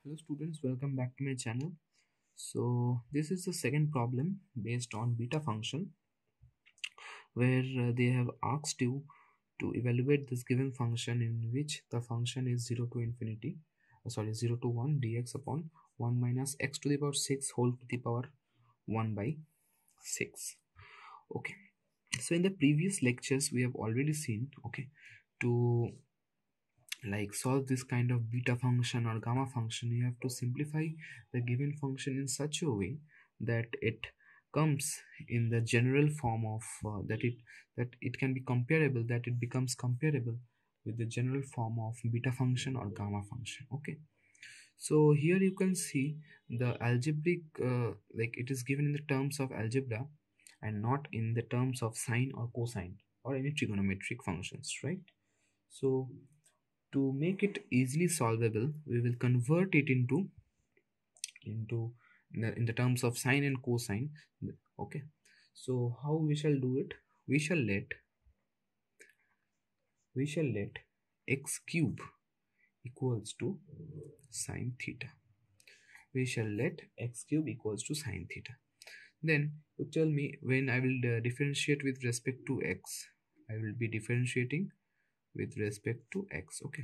Hello students, welcome back to my channel. So this is the second problem based on beta function where they have asked you to evaluate this given function in which the function is 0 to infinity, 0 to 1 dx upon 1 minus x to the power 6 whole to the power 1 by 6. Okay, so in the previous lectures we have already seen, okay, to like solve this kind of beta function or gamma function, you have to simplify the given function in such a way that it comes in the general form of that it can be comparable, that it becomes comparable with the general form of beta function or gamma function. Okay, so here you can see the algebraic like it is given in the terms of algebra and not in the terms of sine or cosine or any trigonometric functions, right? So to make it easily solvable, we will convert it into in the terms of sine and cosine. Okay, so how we shall do it? We shall let x cube equals to sine theta. We shall let x cube equals to sine theta. Then you tell me when I will differentiate with respect to x. I will be differentiating with respect to x. Okay,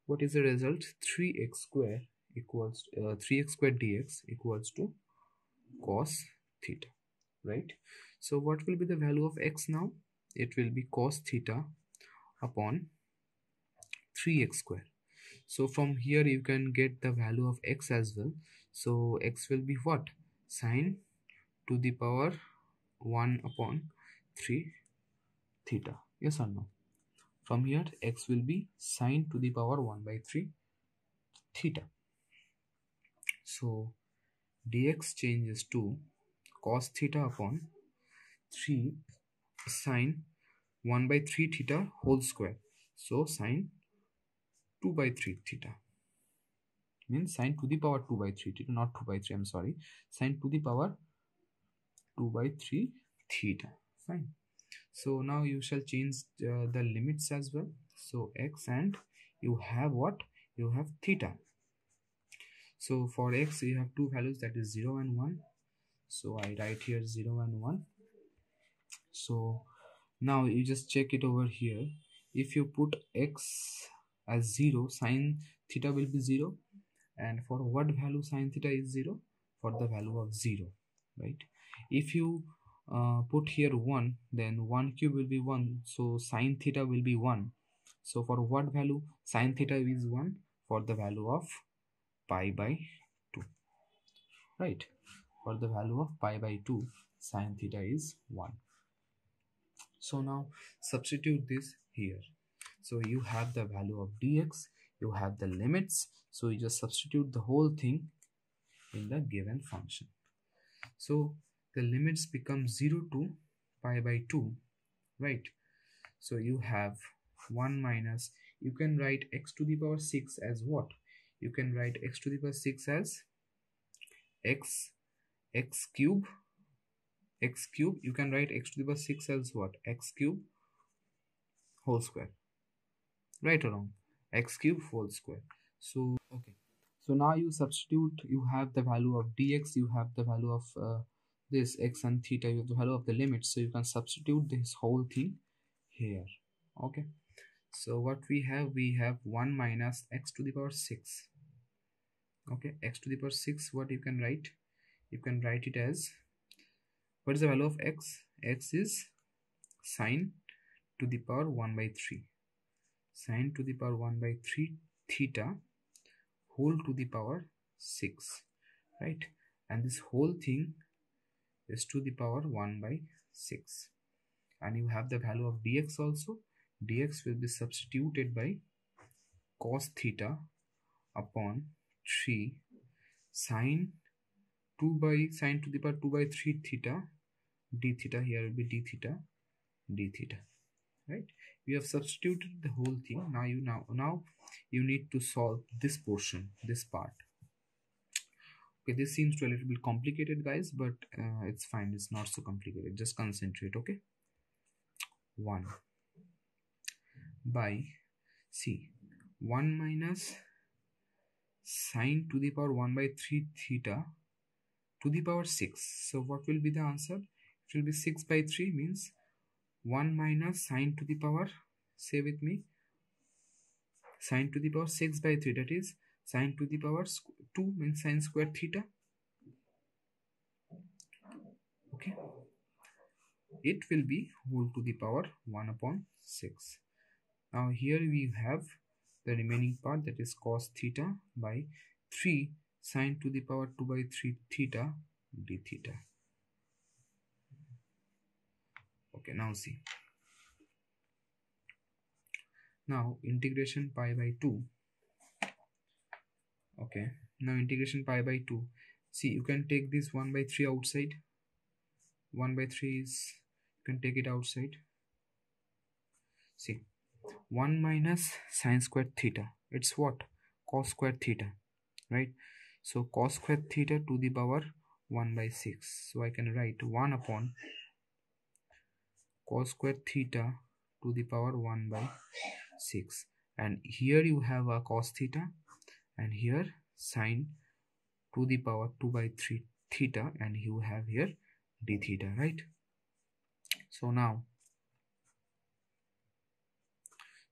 what is the result? 3x square equals 3x square dx equals to cos theta, right? So what will be the value of x now? It will be cos theta upon 3x square. So from here you can get the value of x as well. So x will be what? Sine to the power 1 upon 3 theta. Yes or no? From here x will be sine to the power 1 by 3 theta. So dx changes to cos theta upon 3 sine 1 by 3 theta whole square. So sine 2 by 3 theta means sine to the power 2 by 3 theta, not 2 by 3, I'm sorry, sine to the power 2 by 3 theta. Fine. So now you shall change the limits as well. So x, and you have what? You have theta. So for x you have two values, that is 0 and 1. So I write here 0 and 1. So now you just check it over here. If you put x as 0, sine theta will be 0. And for what value sine theta is 0? For the value of 0, right? If you put here 1, then 1 cube will be 1. So sine theta will be 1. So for what value sine theta is 1? For the value of pi by 2, right? For the value of pi by 2, sine theta is 1. So now substitute this here. So you have the value of dx, you have the limits, so you just substitute the whole thing in the given function. So the limits become 0 to pi by 2, right? So you have 1 minus, you can write x to the power 6 as what? You can write x to the power 6 as x cube. You can write x to the power 6 as what? X cube whole square, right or wrong? X cube whole square. So okay, so now you substitute, you have the value of dx, you have the value of this x and theta, you have the value of the limit, so you can substitute this whole thing here. Okay, so what we have 1 minus x to the power 6. Okay, x to the power 6, what you can write? You can write it as, what is the value of x? X is sine to the power 1 by 3, sine to the power 1 by 3 theta whole to the power 6, right? And this whole thing is to the power 1 by 6. And you have the value of dx also. Dx will be substituted by cos theta upon 3 sine 2 by sine to the power 2 by 3 theta d theta. Here will be d theta, right? We have substituted the whole thing. Now you need to solve this portion, this part. Okay, this seems to a little bit complicated, guys, but it's fine, it's not so complicated. Just concentrate. Okay, 1 by, see, 1 minus sine to the power 1 by 3 theta to the power 6. So what will be the answer? It will be 6 by 3 means 1 minus sine to the power, say with me, sine to the power 6 by 3, that is sine to the power 2 means sine square theta. Okay, it will be whole to the power 1 upon 6. Now here we have the remaining part, that is cos theta by 3 sine to the power 2 by 3 theta d theta. Okay, now see. Now integration pi by 2. Okay, now integration pi by 2. See, you can take this 1 by 3 outside. 1 by 3 is, you can take it outside. See, 1 minus sine squared theta, it's what? Cos squared theta, right? So cos squared theta to the power 1 by 6. So I can write 1 upon cos squared theta to the power 1 by 6. And here you have a cos theta, and here sine to the power 2 by 3 theta, and you have here d theta, right? So now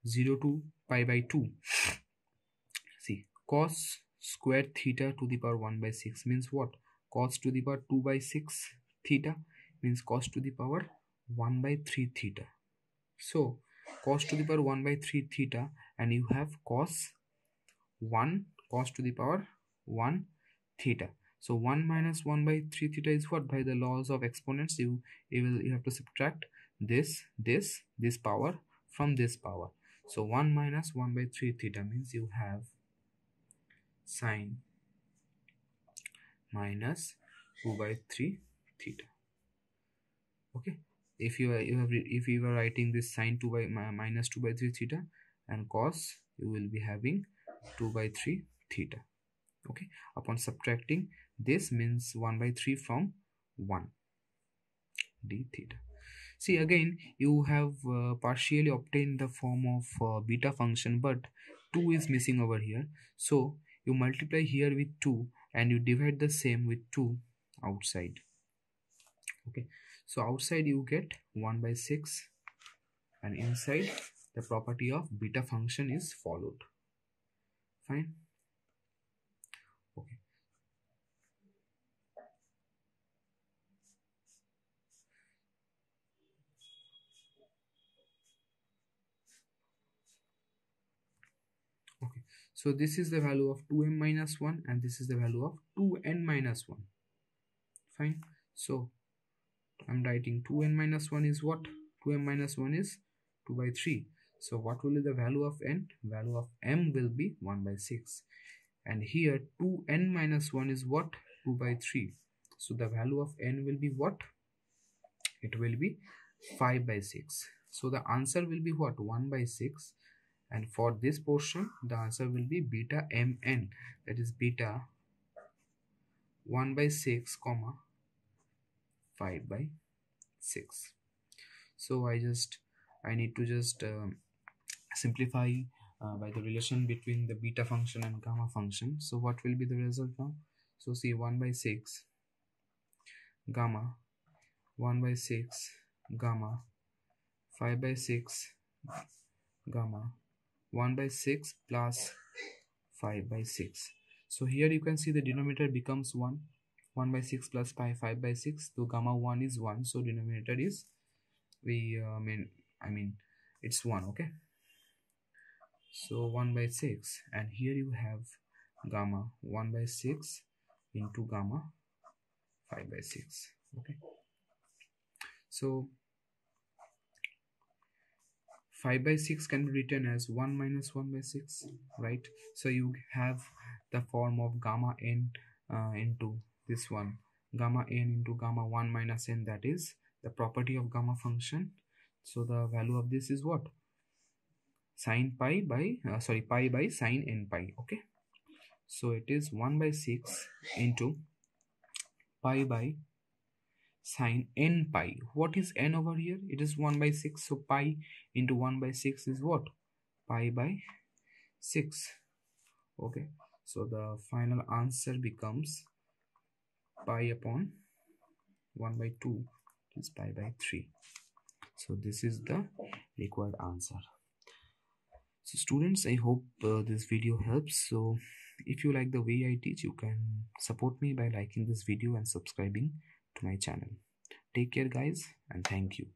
0 to pi by 2. See, cos square theta to the power 1 by 6 means what? Cos to the power 2 by 6 theta means cos to the power 1 by 3 theta. So cos to the power 1 by 3 theta, and you have cos to the power 1 theta. So 1 minus 1 by 3 theta is what? By the laws of exponents, you have to subtract this power from this power. So 1 minus 1 by 3 theta means you have sine minus 2 by 3 theta. Okay, if you are writing this sine 2 by minus 2 by 3 theta, and cos, you will be having 2 by 3 theta. Okay, upon subtracting this means 1 by 3 from 1 d theta. See, again you have partially obtained the form of beta function, but 2 is missing over here. So you multiply here with 2 and you divide the same with 2 outside. Okay, so outside you get 1 by 6, and inside the property of beta function is followed. Fine. Okay. Okay, so this is the value of 2m minus 1, and this is the value of 2n minus 1. Fine. So I'm writing 2n minus 1 is what? 2m minus 1 is 2 by 3. So what will be the value of n? Value of m will be 1 by 6. And here 2n minus 1 is what? 2 by 3. So the value of n will be what? It will be 5 by 6. So the answer will be what? 1 by 6. And for this portion, the answer will be beta mn, that is beta 1 by 6 comma 5 by 6. So I need to just simplify by the relation between the beta function and gamma function. So what will be the result now? So see, 1 by 6 gamma, 1 by 6 gamma, 5 by 6 gamma, 1 by 6 plus 5 by 6. So here you can see the denominator becomes 1. 1 by 6 plus 5 by 6. So gamma 1 is 1. So denominator is, it's 1. Okay. So 1 by 6. And here you have gamma 1 by 6 into gamma 5 by 6. Okay. So 5 by 6 can be written as 1 minus 1 by 6, right? So you have the form of gamma n into this one, gamma n into gamma 1 minus n, that is the property of gamma function. So the value of this is what? Sine pi by pi by sine n pi. Okay, so it is 1 by 6 into pi by sine n pi. What is n over here? It is 1 by 6. So pi into 1 by 6 is what? Pi by 6. Okay, So the final answer becomes pi upon 1 by 2 is pi by 3. So this is the required answer. So students, I hope this video helps. So if you like the way I teach, you can support me by liking this video and subscribing to my channel. Take care guys, and thank you.